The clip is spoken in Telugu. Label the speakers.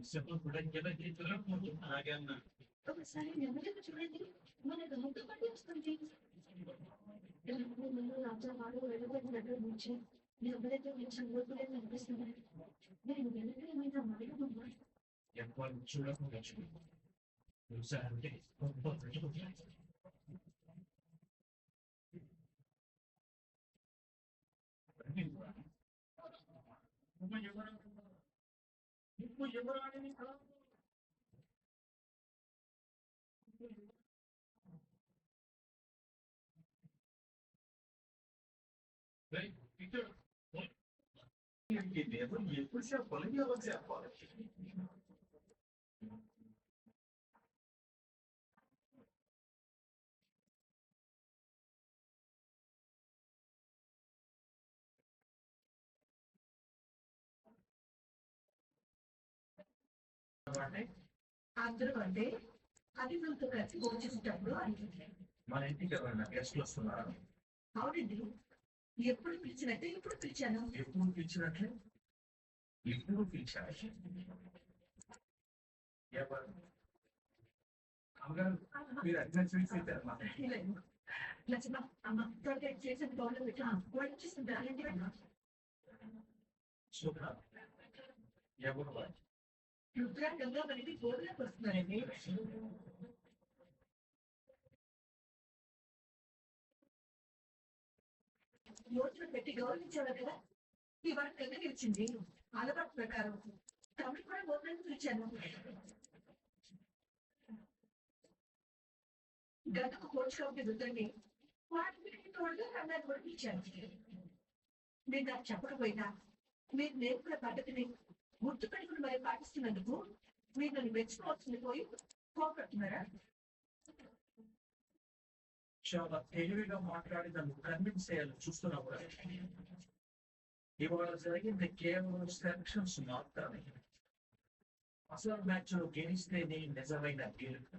Speaker 1: Simple product kita kita agen
Speaker 2: ఒకసారి నెమ్మదిగా చూడండి మన గౌతమ్ పట్టి వస్తుంది ముందు రాజావాడు వెళ్ళబడినట్టు నుంచి ఎవరైతే చదువుతుందని అనిపిస్తున్నారు నేను వెనక ఏమైనా మాట్లాడుతున్నా
Speaker 1: yang sudah mengacu usaha untuk Baik, itu. Ini dia pun dia pun siapa lagi orang siapa?
Speaker 2: అందరూ అంటే అది మనతో కలిసి భోజేసేటప్పుడు అంటుంది
Speaker 1: మన ఇంటికి ఎవరైనా గెస్ట్లు వస్తున్నారా?
Speaker 2: అవునండి ఎప్పుడు పిలిచినట్టే ఇప్పుడు పిలిచాను
Speaker 1: ఎప్పుడు పిలిచినట్లే ఎప్పుడు పిలిచారు? ఎవరు? అమ్మగారు మీరు అడ్వాన్స్ ఇచ్చారమ్మా.
Speaker 2: లక్ష్మ అమ్మ త్వరగా చేసిన పౌరులు పెట్టా వాళ్ళు చేస్తుంటారండి
Speaker 1: శుభ ఎవరు?
Speaker 2: రుద్రాంగంగా మనకి భోజనకు వస్తున్నారండి యోచన పెట్టి గౌరవించారు కదా ఇవాళ దగ్గరికి వచ్చింది అలవాటు ప్రకారం తమిళ కూడా భోజనానికి పిలిచాను గతకు కోర్చుకోవద్దు రుద్రండి వాటికి తోడుగా రంగాన్ని కూడా పిలిచాను మీరు నాకు చెప్పకపోయినా మీరు నేర్పుల పద్ధతిని గుర్తు పెట్టుకుని మరి పాటిస్తున్నందుకు మీరు నన్ను మెచ్చుకోవాల్సింది పోయి కోపడుతున్నారా
Speaker 1: చాలా తెలివిగా మాట్లాడి నన్ను కన్విన్స్ చేయాలని చూస్తున్నప్పుడు ఇవాళ జరిగింది కేవలం సెలక్షన్స్ మాత్రమే అసలు మ్యాచ్ లో గెలిస్తేనే నిజమైన గెలుపు